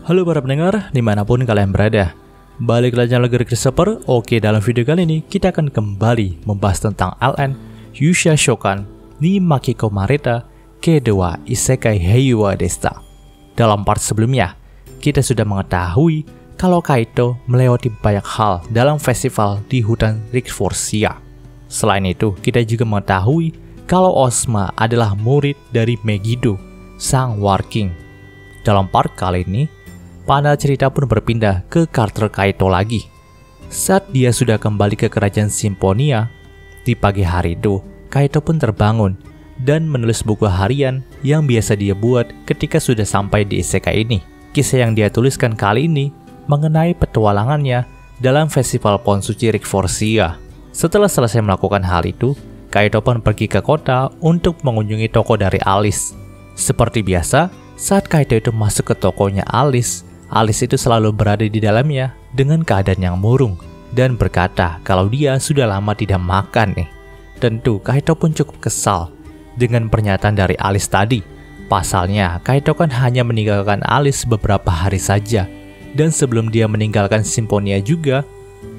Halo para pendengar, dimanapun kalian berada. Balik lagi channel Christopher. Oke, dalam video kali ini kita akan kembali membahas tentang LN Yusha Shokan ni Makiko Mareta kedua Isekai Heiwa Desta. Dalam part sebelumnya, kita sudah mengetahui kalau Kaito melewati banyak hal dalam festival di hutan Rikforsia. Selain itu, kita juga mengetahui kalau Osma adalah murid dari Megiddo, sang War King. Dalam part kali ini, panel cerita pun berpindah ke karakter Kaito lagi. Saat dia sudah kembali ke kerajaan Symphonia, di pagi hari itu, Kaito pun terbangun dan menulis buku harian yang biasa dia buat ketika sudah sampai di isekai ini. Kisah yang dia tuliskan kali ini mengenai petualangannya dalam festival pohon suci Rikforsia. Setelah selesai melakukan hal itu, Kaito pun pergi ke kota untuk mengunjungi toko dari Alice. Seperti biasa, saat Kaito itu masuk ke tokonya Alice itu selalu berada di dalamnya dengan keadaan yang murung dan berkata kalau dia sudah lama tidak makan nih. Tentu Kaito pun cukup kesal dengan pernyataan dari Alice tadi. Pasalnya, Kaito kan hanya meninggalkan Alice beberapa hari saja, dan sebelum dia meninggalkan Symphonia juga,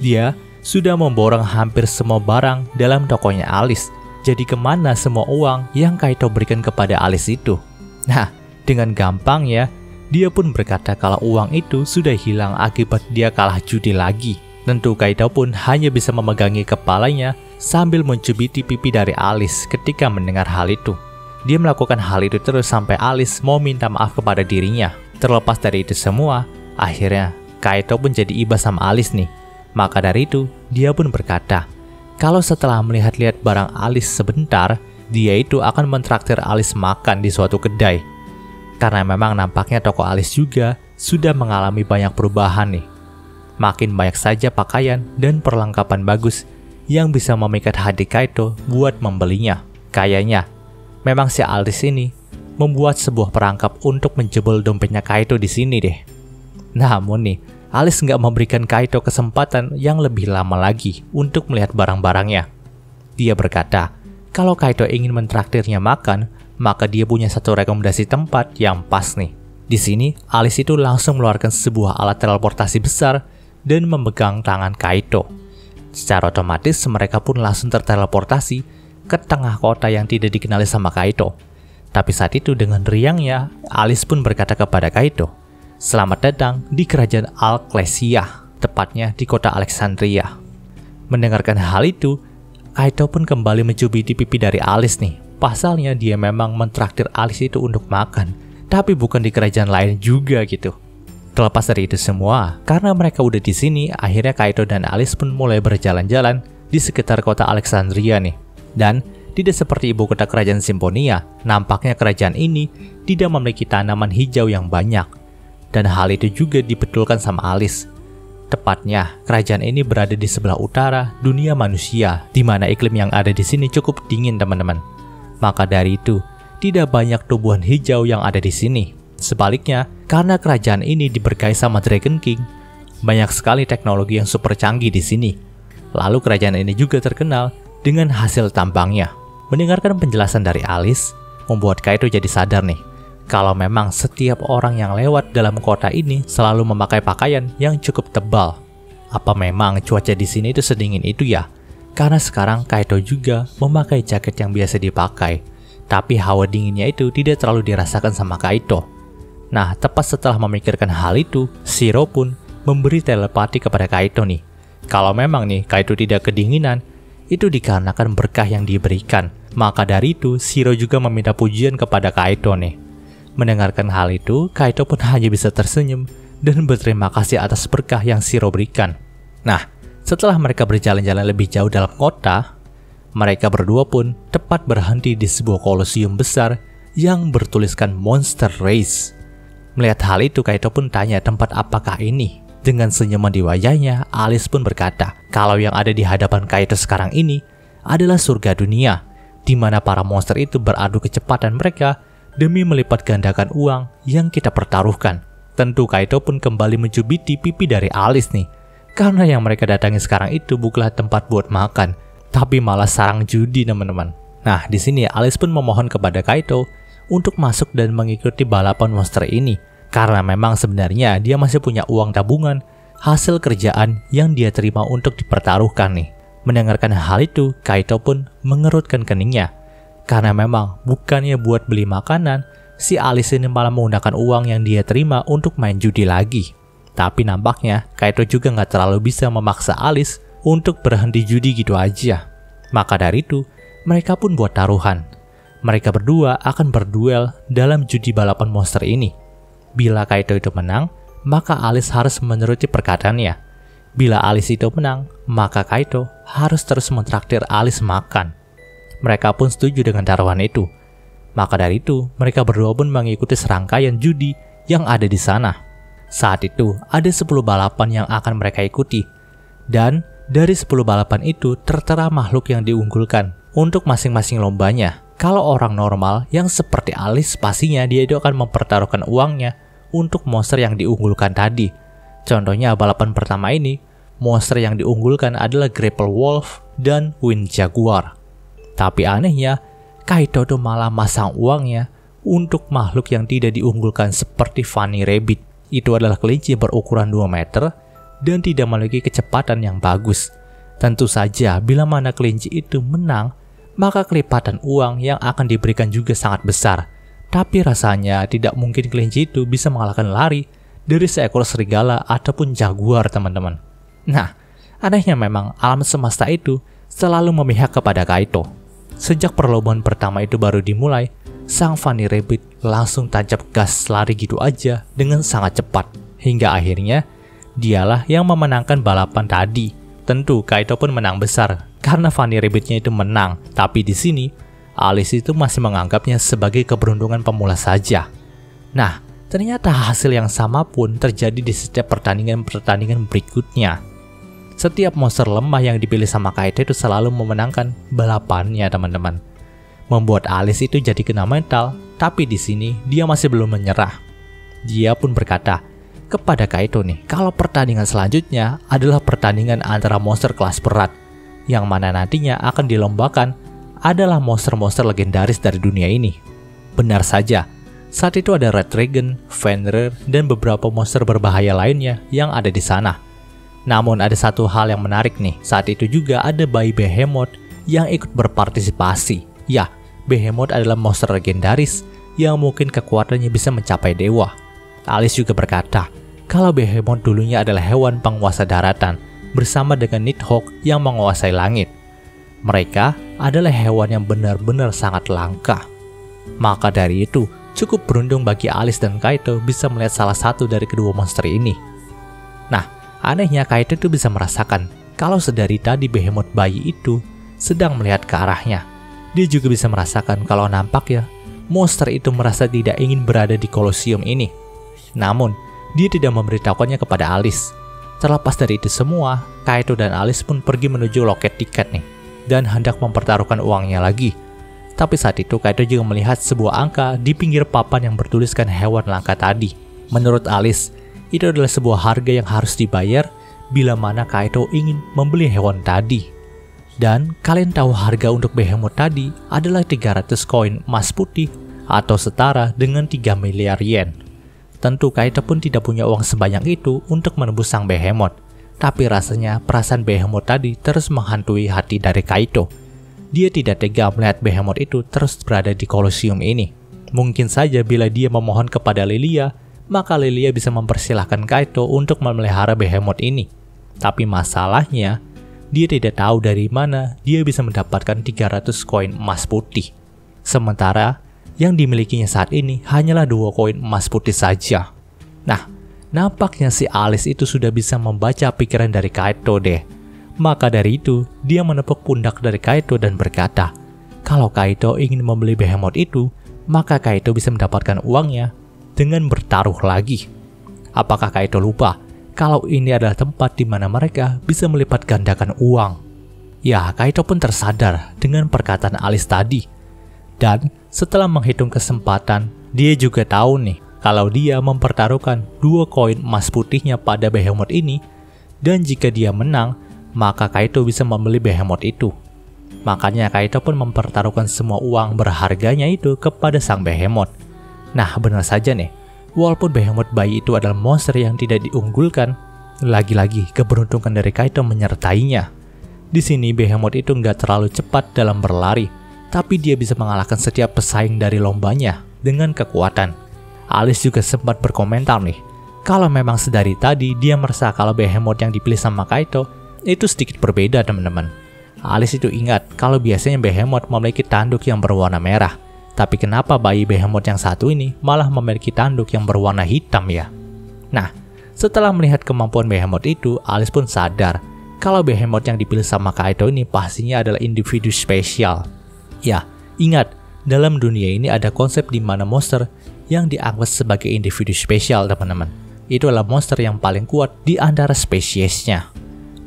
dia sudah memborong hampir semua barang dalam tokonya Alice. Jadi kemana semua uang yang Kaito berikan kepada Alice itu? Nah, dengan gampangnya, dia pun berkata kalau uang itu sudah hilang akibat dia kalah judi lagi. Tentu Kaito pun hanya bisa memegangi kepalanya sambil mencubiti pipi dari Alice ketika mendengar hal itu. Dia melakukan hal itu terus sampai Alice mau minta maaf kepada dirinya. Terlepas dari itu semua, akhirnya Kaito pun jadi iba sama Alice nih. Maka dari itu, dia pun berkata kalau setelah melihat-lihat barang Alice sebentar, dia itu akan mentraktir Alice makan di suatu kedai. Karena memang nampaknya toko Alice juga sudah mengalami banyak perubahan nih. Makin banyak saja pakaian dan perlengkapan bagus yang bisa memikat hati Kaito buat membelinya. Kayaknya memang si Alice ini membuat sebuah perangkap untuk menjebol dompetnya Kaito di sini deh. Namun nih, Alice nggak memberikan Kaito kesempatan yang lebih lama lagi untuk melihat barang-barangnya. Dia berkata kalau Kaito ingin mentraktirnya makan, maka dia punya satu rekomendasi tempat yang pas nih. Di sini, Alice itu langsung mengeluarkan sebuah alat teleportasi besar dan memegang tangan Kaito. Secara otomatis, mereka pun langsung terteleportasi ke tengah kota yang tidak dikenali sama Kaito. Tapi saat itu dengan riangnya, Alice pun berkata kepada Kaito, "Selamat datang di kerajaan Alclesia, tepatnya di kota Alexandria." Mendengarkan hal itu, Kaito pun kembali mencubiti pipi dari Alice nih. Pasalnya dia memang mentraktir Alice itu untuk makan, tapi bukan di kerajaan lain juga gitu. Terlepas dari itu semua, karena mereka udah di sini, akhirnya Kaito dan Alice pun mulai berjalan-jalan di sekitar kota Alexandria nih. Dan tidak seperti ibu kota kerajaan Symphonia, nampaknya kerajaan ini tidak memiliki tanaman hijau yang banyak. Dan hal itu juga dibetulkan sama Alice. Tepatnya, kerajaan ini berada di sebelah utara dunia manusia, di mana iklim yang ada di sini cukup dingin teman-teman. Maka dari itu, tidak banyak tumbuhan hijau yang ada di sini. Sebaliknya, karena kerajaan ini diberkahi sama Dragon King, banyak sekali teknologi yang super canggih di sini. Lalu kerajaan ini juga terkenal dengan hasil tambangnya. Mendengarkan penjelasan dari Alice, membuat Kaito jadi sadar nih, kalau memang setiap orang yang lewat dalam kota ini selalu memakai pakaian yang cukup tebal. Apa memang cuaca di sini itu sedingin itu ya? Karena sekarang Kaito juga memakai jaket yang biasa dipakai, tapi hawa dinginnya itu tidak terlalu dirasakan sama Kaito. Nah, tepat setelah memikirkan hal itu, Shiro pun memberi telepati kepada Kaito nih. Kalau memang nih Kaito tidak kedinginan, itu dikarenakan berkah yang diberikan. Maka dari itu, Shiro juga meminta pujian kepada Kaito nih. Mendengarkan hal itu, Kaito pun hanya bisa tersenyum dan berterima kasih atas berkah yang Shiro berikan. Nah, setelah mereka berjalan-jalan lebih jauh dalam kota, mereka berdua pun tepat berhenti di sebuah kolosium besar yang bertuliskan Monster Race. Melihat hal itu, Kaito pun tanya tempat apakah ini. Dengan senyuman di wajahnya, Alice pun berkata kalau yang ada di hadapan Kaito sekarang ini adalah surga dunia, di mana para monster itu beradu kecepatan mereka demi melipat gandakan uang yang kita pertaruhkan. Tentu Kaito pun kembali mencubiti pipi dari Alice nih. Karena yang mereka datangi sekarang itu bukanlah tempat buat makan, tapi malah sarang judi teman-teman. Nah, di sini Alice pun memohon kepada Kaito untuk masuk dan mengikuti balapan monster ini. Karena memang sebenarnya dia masih punya uang tabungan hasil kerjaan yang dia terima untuk dipertaruhkan nih. Mendengarkan hal itu, Kaito pun mengerutkan keningnya. Karena memang bukannya buat beli makanan, si Alice ini malah menggunakan uang yang dia terima untuk main judi lagi. Tapi nampaknya Kaito juga nggak terlalu bisa memaksa Alice untuk berhenti judi gitu aja. Maka dari itu, mereka pun buat taruhan. Mereka berdua akan berduel dalam judi balapan monster ini. Bila Kaito itu menang, maka Alice harus menuruti perkataannya. Bila Alice itu menang, maka Kaito harus terus mentraktir Alice makan. Mereka pun setuju dengan taruhan itu. Maka dari itu, mereka berdua pun mengikuti serangkaian judi yang ada di sana. Saat itu, ada 10 balapan yang akan mereka ikuti. Dan dari 10 balapan itu tertera makhluk yang diunggulkan untuk masing-masing lombanya. Kalau orang normal yang seperti Alice, pastinya dia itu akan mempertaruhkan uangnya untuk monster yang diunggulkan tadi. Contohnya balapan pertama ini, monster yang diunggulkan adalah Grapple Wolf dan Wind Jaguar. Tapi anehnya, Kaito tuh malah masang uangnya untuk makhluk yang tidak diunggulkan seperti Funny Rabbit. Itu adalah kelinci berukuran 2 meter dan tidak memiliki kecepatan yang bagus. Tentu saja bila mana kelinci itu menang, maka kelipatan uang yang akan diberikan juga sangat besar. Tapi rasanya tidak mungkin kelinci itu bisa mengalahkan lari dari seekor serigala ataupun jaguar, teman-teman. Nah, anehnya memang alam semesta itu selalu memihak kepada Kaito. Sejak perlombaan pertama itu baru dimulai, sang Funny Rabbit langsung tancap gas lari gitu aja dengan sangat cepat. Hingga akhirnya, dialah yang memenangkan balapan tadi. Tentu Kaito pun menang besar karena Funny Rabbit-nya itu menang. Tapi di sini, Alice itu masih menganggapnya sebagai keberuntungan pemula saja. Nah, ternyata hasil yang sama pun terjadi di setiap pertandingan-pertandingan berikutnya. Setiap monster lemah yang dipilih sama Kaito itu selalu memenangkan balapannya, teman-teman. Membuat Alice itu jadi kena mental, tapi di sini dia masih belum menyerah. Dia pun berkata kepada Kaito nih, kalau pertandingan selanjutnya adalah pertandingan antara monster kelas berat, yang mana nantinya akan dilombakan adalah monster-monster legendaris dari dunia ini. Benar saja, saat itu ada Red Dragon, Fenrir, dan beberapa monster berbahaya lainnya yang ada di sana. Namun ada satu hal yang menarik nih, saat itu juga ada bayi Behemoth yang ikut berpartisipasi. Ya, Behemoth adalah monster legendaris yang mungkin kekuatannya bisa mencapai dewa. Alice juga berkata, kalau Behemoth dulunya adalah hewan penguasa daratan, bersama dengan Nidhogg yang menguasai langit. Mereka adalah hewan yang benar-benar sangat langka. Maka dari itu, cukup beruntung bagi Alice dan Kaito bisa melihat salah satu dari kedua monster ini. Nah, anehnya Kaito itu bisa merasakan kalau sedari tadi Behemoth bayi itu sedang melihat ke arahnya. Dia juga bisa merasakan kalau nampaknya monster itu merasa tidak ingin berada di Kolosium ini. Namun, dia tidak memberitahukannya kepada Alice. Terlepas dari itu semua, Kaito dan Alice pun pergi menuju loket tiket nih, dan hendak mempertaruhkan uangnya lagi. Tapi saat itu Kaito juga melihat sebuah angka di pinggir papan yang bertuliskan hewan langka tadi. Menurut Alice, itu adalah sebuah harga yang harus dibayar bila mana Kaito ingin membeli hewan tadi. Dan kalian tahu harga untuk Behemoth tadi adalah 300 koin emas putih atau setara dengan 3 miliar yen. Tentu Kaito pun tidak punya uang sebanyak itu untuk menebus sang Behemoth. Tapi rasanya perasaan Behemoth tadi terus menghantui hati dari Kaito. Dia tidak tega melihat Behemoth itu terus berada di Kolosium ini. Mungkin saja bila dia memohon kepada Lilia, maka Lilia bisa mempersilahkan Kaito untuk memelihara Behemoth ini. Tapi masalahnya, dia tidak tahu dari mana dia bisa mendapatkan 300 koin emas putih. Sementara yang dimilikinya saat ini hanyalah 2 koin emas putih saja. Nah, nampaknya si Alice itu sudah bisa membaca pikiran dari Kaito deh. Maka dari itu, dia menepuk pundak dari Kaito dan berkata, kalau Kaito ingin membeli Behemoth itu, maka Kaito bisa mendapatkan uangnya dengan bertaruh lagi. Apakah Kaito lupa kalau ini adalah tempat di mana mereka bisa melipat gandakan uang? Ya, Kaito pun tersadar dengan perkataan Alice tadi. Dan setelah menghitung kesempatan, dia juga tahu nih kalau dia mempertaruhkan 2 koin emas putihnya pada Behemoth ini, dan jika dia menang, maka Kaito bisa membeli Behemoth itu. Makanya Kaito pun mempertaruhkan semua uang berharganya itu kepada sang Behemoth. Nah, benar saja nih, walaupun Behemoth bayi itu adalah monster yang tidak diunggulkan, lagi-lagi keberuntungan dari Kaito menyertainya. Di sini Behemoth itu nggak terlalu cepat dalam berlari, tapi dia bisa mengalahkan setiap pesaing dari lombanya dengan kekuatan. Alice juga sempat berkomentar nih, kalau memang sedari tadi dia merasa kalau Behemoth yang dipilih sama Kaito itu sedikit berbeda teman-teman. Alice itu ingat kalau biasanya Behemoth memiliki tanduk yang berwarna merah, tapi kenapa bayi Behemoth yang satu ini malah memiliki tanduk yang berwarna hitam ya? Nah, setelah melihat kemampuan Behemoth itu, Alice pun sadar kalau Behemoth yang dipilih sama Kaito ini pastinya adalah individu spesial. Ya, ingat, dalam dunia ini ada konsep di mana monster yang dianggap sebagai individu spesial teman-teman. Itu adalah monster yang paling kuat di antara spesiesnya.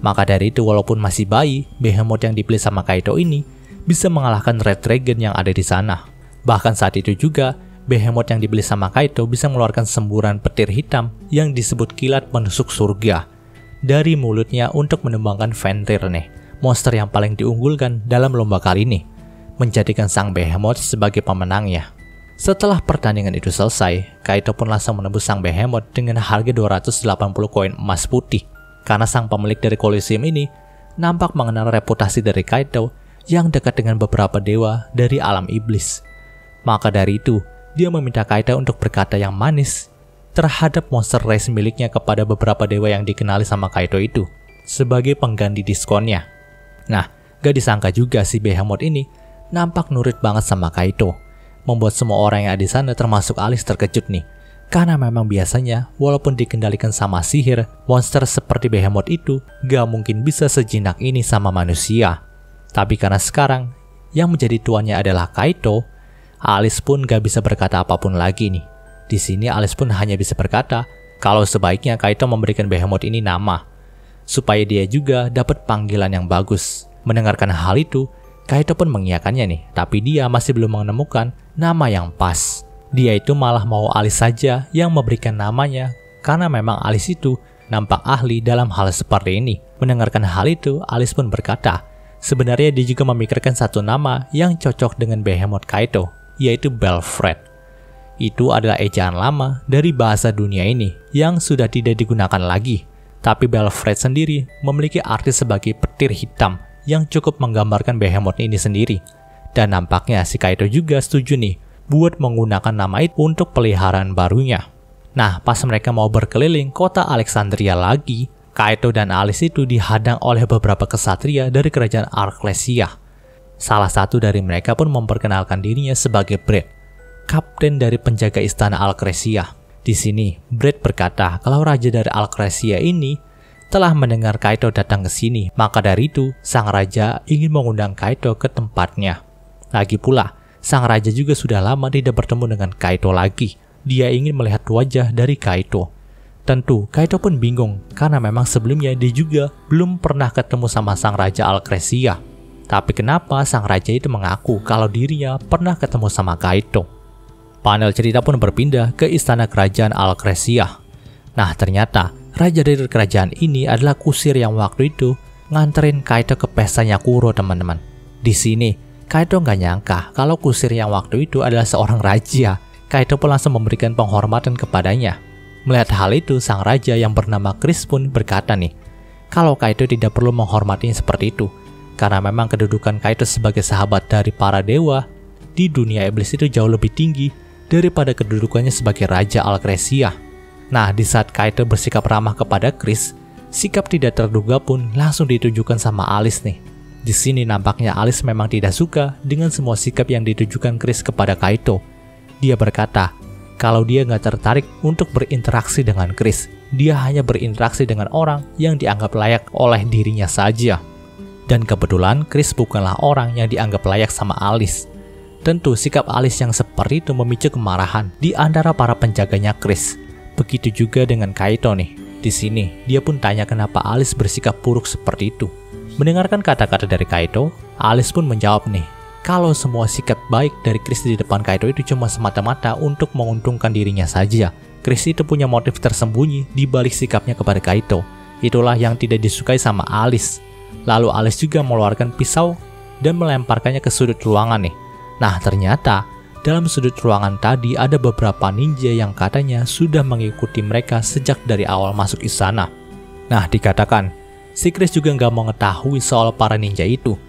Maka dari itu walaupun masih bayi, Behemoth yang dipilih sama Kaito ini bisa mengalahkan Red Dragon yang ada di sana. Bahkan saat itu juga, Behemoth yang dipilih sama Kaito bisa mengeluarkan semburan petir hitam yang disebut kilat menusuk surga dari mulutnya untuk menumbangkan Fenrir nih, monster yang paling diunggulkan dalam lomba kali ini, menjadikan sang Behemoth sebagai pemenangnya. Setelah pertandingan itu selesai, Kaito pun langsung menebus sang Behemoth dengan harga 280 koin emas putih. Karena sang pemilik dari Colosseum ini nampak mengenal reputasi dari Kaito yang dekat dengan beberapa dewa dari alam iblis. Maka dari itu, dia meminta Kaito untuk berkata yang manis terhadap monster race miliknya kepada beberapa dewa yang dikenali sama Kaito itu sebagai pengganti diskonnya. Nah, gak disangka juga si Behemoth ini nampak nurut banget sama Kaito, membuat semua orang yang ada di sana termasuk Alice terkejut nih. Karena memang biasanya, walaupun dikendalikan sama sihir, monster seperti Behemoth itu gak mungkin bisa sejinak ini sama manusia. Tapi karena sekarang, yang menjadi tuannya adalah Kaito, Alice pun gak bisa berkata apapun lagi nih. Di sini Alice pun hanya bisa berkata, kalau sebaiknya Kaito memberikan Behemoth ini nama, supaya dia juga dapat panggilan yang bagus. Mendengarkan hal itu, Kaito pun mengiyakannya nih, tapi dia masih belum menemukan nama yang pas. Dia itu malah mau Alice saja yang memberikan namanya, karena memang Alice itu nampak ahli dalam hal seperti ini. Mendengarkan hal itu, Alice pun berkata, sebenarnya dia juga memikirkan satu nama yang cocok dengan Behemoth Kaito, yaitu Belfred. Itu adalah ejaan lama dari bahasa dunia ini yang sudah tidak digunakan lagi. Tapi Belfred sendiri memiliki arti sebagai petir hitam yang cukup menggambarkan Behemoth ini sendiri. Dan nampaknya si Kaito juga setuju nih buat menggunakan nama itu untuk peliharaan barunya. Nah, pas mereka mau berkeliling kota Alexandria lagi, Kaito dan Alice itu dihadang oleh beberapa kesatria dari kerajaan Arclesia. Salah satu dari mereka pun memperkenalkan dirinya sebagai Brett, kapten dari penjaga istana Alcresia. Di sini, Brett berkata kalau raja dari Alcresia ini telah mendengar Kaito datang ke sini, maka dari itu sang raja ingin mengundang Kaito ke tempatnya. Lagi pula, sang raja juga sudah lama tidak bertemu dengan Kaito lagi. Dia ingin melihat wajah dari Kaito. Tentu, Kaito pun bingung karena memang sebelumnya dia juga belum pernah ketemu sama sang raja Alcresia. Tapi kenapa sang raja itu mengaku kalau dirinya pernah ketemu sama Kaito? Panel cerita pun berpindah ke istana kerajaan Alcresia. Nah, ternyata raja dari kerajaan ini adalah kusir yang waktu itu nganterin Kaito ke pestanya Kuro, teman-teman. Di sini, Kaito nggak nyangka kalau kusir yang waktu itu adalah seorang raja. Kaito pun langsung memberikan penghormatan kepadanya. Melihat hal itu, sang raja yang bernama Chris pun berkata nih, kalau Kaito tidak perlu menghormatinya seperti itu, karena memang kedudukan Kaito sebagai sahabat dari para dewa di dunia iblis itu jauh lebih tinggi daripada kedudukannya sebagai raja Alcresia. Nah, di saat Kaito bersikap ramah kepada Chris, sikap tidak terduga pun langsung ditunjukkan sama Alice nih. Di sini nampaknya Alice memang tidak suka dengan semua sikap yang ditujukan Chris kepada Kaito. Dia berkata kalau dia nggak tertarik untuk berinteraksi dengan Chris. Dia hanya berinteraksi dengan orang yang dianggap layak oleh dirinya saja. Dan kebetulan Chris bukanlah orang yang dianggap layak sama Alice. Tentu sikap Alice yang seperti itu memicu kemarahan di antara para penjaganya Chris. Begitu juga dengan Kaito nih. Di sini dia pun tanya kenapa Alice bersikap buruk seperti itu. Mendengarkan kata-kata dari Kaito, Alice pun menjawab nih, kalau semua sikap baik dari Chris di depan Kaito itu cuma semata-mata untuk menguntungkan dirinya saja. Chris itu punya motif tersembunyi di balik sikapnya kepada Kaito. Itulah yang tidak disukai sama Alice. Lalu Alice juga mengeluarkan pisau dan melemparkannya ke sudut ruangan nih. Nah, ternyata dalam sudut ruangan tadi ada beberapa ninja yang katanya sudah mengikuti mereka sejak dari awal masuk istana. Nah, dikatakan, si Chris juga nggak mau mengetahui soal para ninja itu,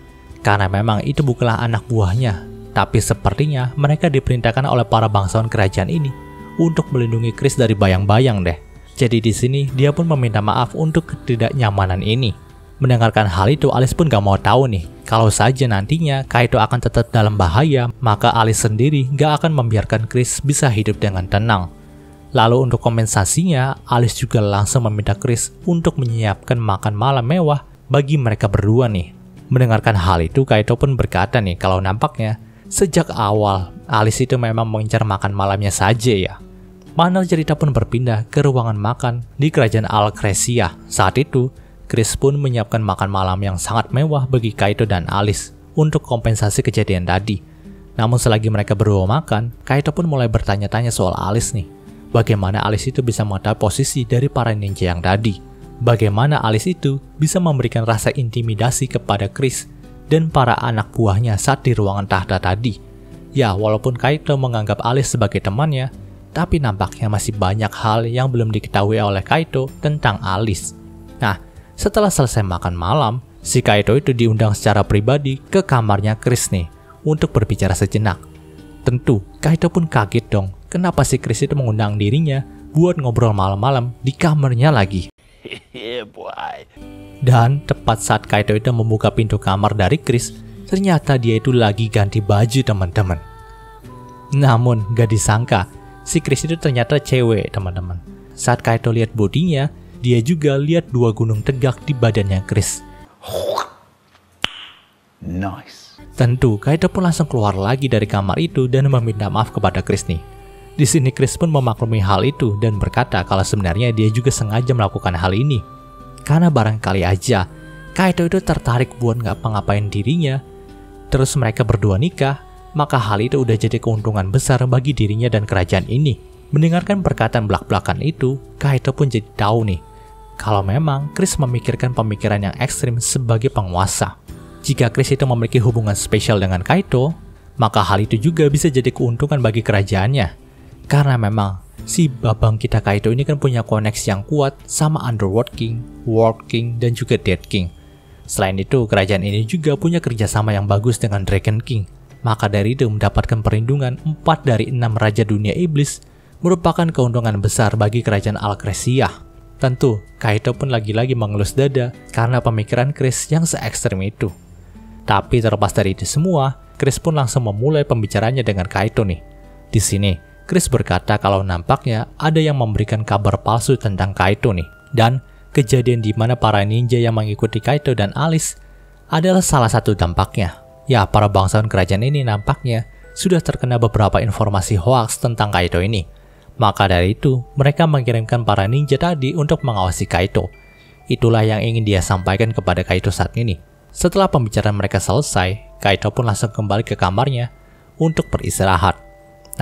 karena memang itu bukanlah anak buahnya, tapi sepertinya mereka diperintahkan oleh para bangsawan kerajaan ini untuk melindungi Chris dari bayang-bayang deh. Jadi di sini dia pun meminta maaf untuk ketidaknyamanan ini. Mendengarkan hal itu, Alice pun gak mau tahu nih, kalau saja nantinya Kaito akan tetap dalam bahaya, maka Alice sendiri gak akan membiarkan Chris bisa hidup dengan tenang. Lalu untuk kompensasinya, Alice juga langsung meminta Chris untuk menyiapkan makan malam mewah bagi mereka berdua nih. Mendengarkan hal itu, Kaito pun berkata nih, kalau nampaknya sejak awal Alice itu memang mengincar makan malamnya saja ya. Mana cerita pun berpindah ke ruangan makan di kerajaan Alcresia. Saat itu, Chris pun menyiapkan makan malam yang sangat mewah bagi Kaito dan Alice untuk kompensasi kejadian tadi. Namun selagi mereka berdua makan, Kaito pun mulai bertanya-tanya soal Alice nih. Bagaimana Alice itu bisa mengetahui posisi dari para ninja yang tadi? Bagaimana Alice itu bisa memberikan rasa intimidasi kepada Chris dan para anak buahnya saat di ruangan tahta tadi? Ya, walaupun Kaito menganggap Alice sebagai temannya, tapi nampaknya masih banyak hal yang belum diketahui oleh Kaito tentang Alice. Nah, setelah selesai makan malam, si Kaito itu diundang secara pribadi ke kamarnya Chris nih untuk berbicara sejenak. Tentu, Kaito pun kaget dong, kenapa si Chris itu mengundang dirinya buat ngobrol malam-malam di kamarnya lagi. Dan tepat saat Kaito itu membuka pintu kamar dari Chris, ternyata dia itu lagi ganti baju teman-teman. Namun, gak disangka, si Chris itu ternyata cewek teman-teman. Saat Kaito lihat bodinya, dia juga lihat 2 gunung tegak di badannya Chris. Nice. Tentu, Kaito pun langsung keluar lagi dari kamar itu dan meminta maaf kepada Chris nih. Di sini Chris pun memaklumi hal itu dan berkata kalau sebenarnya dia juga sengaja melakukan hal ini. Karena barangkali aja, Kaito itu tertarik buat ngapa-ngapain dirinya. Terus mereka berdua nikah, maka hal itu udah jadi keuntungan besar bagi dirinya dan kerajaan ini. Mendengarkan perkataan belak-belakan itu, Kaito pun jadi tahu nih, kalau memang Chris memikirkan pemikiran yang ekstrim sebagai penguasa. Jika Chris itu memiliki hubungan spesial dengan Kaito, maka hal itu juga bisa jadi keuntungan bagi kerajaannya. Karena memang si babang kita Kaito ini kan punya koneksi yang kuat sama Underworld King, World King, dan juga Dead King. Selain itu, kerajaan ini juga punya kerjasama yang bagus dengan Dragon King. Maka dari itu mendapatkan perlindungan 4 dari 6 Raja Dunia Iblis merupakan keuntungan besar bagi kerajaan Alcresia. Tentu, Kaito pun lagi-lagi mengelus dada karena pemikiran Chris yang se-ekstrem itu. Tapi terlepas dari itu semua, Chris pun langsung memulai pembicaranya dengan Kaito nih. Di sini, Chris berkata kalau nampaknya ada yang memberikan kabar palsu tentang Kaito nih. Dan kejadian di mana para ninja yang mengikuti Kaito dan Alice adalah salah satu dampaknya. Ya, para bangsawan kerajaan ini nampaknya sudah terkena beberapa informasi hoaks tentang Kaito ini. Maka dari itu, mereka mengirimkan para ninja tadi untuk mengawasi Kaito. Itulah yang ingin dia sampaikan kepada Kaito saat ini. Setelah pembicaraan mereka selesai, Kaito pun langsung kembali ke kamarnya untuk beristirahat.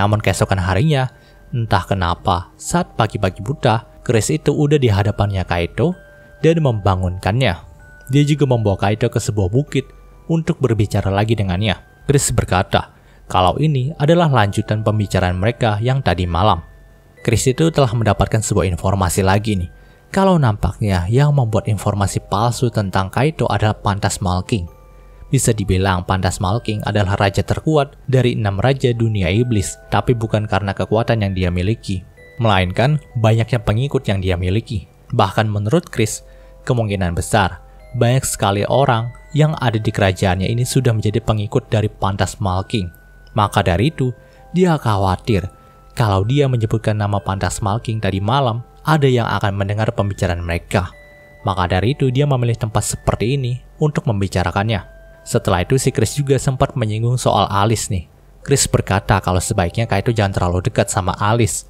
Namun keesokan harinya, entah kenapa, saat pagi-pagi buta, Chris itu udah di hadapannya Kaito dan membangunkannya. Dia juga membawa Kaito ke sebuah bukit untuk berbicara lagi dengannya. Chris berkata kalau ini adalah lanjutan pembicaraan mereka yang tadi malam. Chris itu telah mendapatkan sebuah informasi lagi nih, kalau nampaknya yang membuat informasi palsu tentang Kaito adalah Phantasmal King. Bisa dibilang Phantasmal King adalah raja terkuat dari 6 raja dunia iblis, tapi bukan karena kekuatan yang dia miliki, melainkan banyaknya pengikut yang dia miliki. Bahkan menurut Chris, kemungkinan besar banyak sekali orang yang ada di kerajaannya ini sudah menjadi pengikut dari Phantasmal King. Maka dari itu, dia khawatir kalau dia menyebutkan nama Phantasmal King tadi malam, ada yang akan mendengar pembicaraan mereka. Maka dari itu dia memilih tempat seperti ini untuk membicarakannya. Setelah itu si Chris juga sempat menyinggung soal Alice nih. Chris berkata kalau sebaiknya Kaito jangan terlalu dekat sama Alice,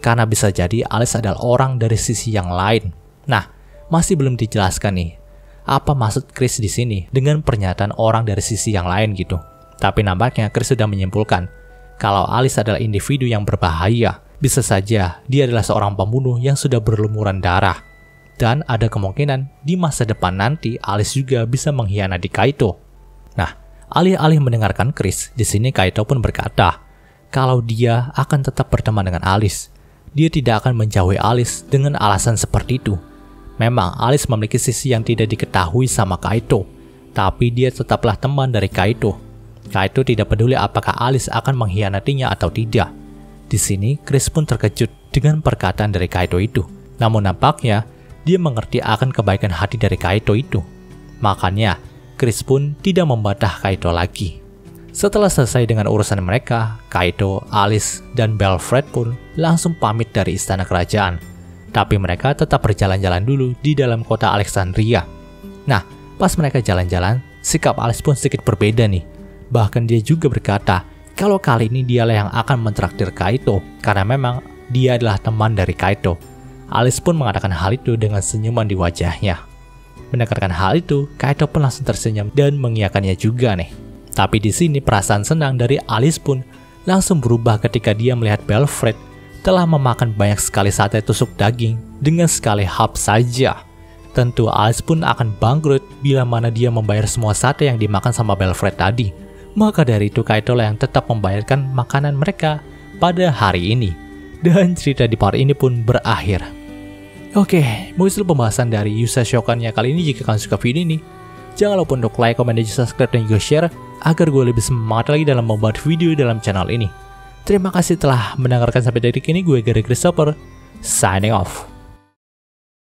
karena bisa jadi Alice adalah orang dari sisi yang lain. Nah, masih belum dijelaskan nih, apa maksud Chris di sini dengan pernyataan orang dari sisi yang lain gitu. Tapi nampaknya Chris sudah menyimpulkan kalau Alice adalah individu yang berbahaya. Bisa saja dia adalah seorang pembunuh yang sudah berlumuran darah. Dan ada kemungkinan di masa depan nanti Alice juga bisa mengkhianati Kaito. Nah, alih-alih mendengarkan Chris, di sini Kaito pun berkata kalau dia akan tetap berteman dengan Alice. Dia tidak akan menjauhi Alice dengan alasan seperti itu. Memang Alice memiliki sisi yang tidak diketahui sama Kaito, tapi dia tetaplah teman dari Kaito. Kaito tidak peduli apakah Alice akan mengkhianatinya atau tidak. Di sini, Chris pun terkejut dengan perkataan dari Kaito itu. Namun nampaknya, dia mengerti akan kebaikan hati dari Kaito itu. Makanya, Chris pun tidak membantah Kaito lagi. Setelah selesai dengan urusan mereka, Kaito, Alice, dan Belfred pun langsung pamit dari istana kerajaan. Tapi mereka tetap berjalan-jalan dulu di dalam kota Alexandria. Nah, pas mereka jalan-jalan, sikap Alice pun sedikit berbeda nih. Bahkan dia juga berkata, kalau kali ini dialah yang akan mentraktir Kaito, karena memang dia adalah teman dari Kaito. Alice pun mengatakan hal itu dengan senyuman di wajahnya. Mendengarkan hal itu, Kaito pun langsung tersenyum dan mengiyakannya juga nih. Tapi di sini perasaan senang dari Alice pun langsung berubah ketika dia melihat Belfred telah memakan banyak sekali sate tusuk daging dengan sekali hap saja. Tentu Alice pun akan bangkrut bila mana dia membayar semua sate yang dimakan sama Belfred tadi. Maka dari itu Kaito lah yang tetap membayarkan makanan mereka pada hari ini. Dan cerita di part ini pun berakhir. Oke, begitu pembahasan dari Yusha Shokan-nya kali ini. Jika kalian suka video ini, jangan lupa untuk like, komen, dan subscribe, dan juga share agar gue lebih semangat lagi dalam membuat video dalam channel ini. Terima kasih telah mendengarkan sampai detik ini. Gue Gary Christopher, signing off.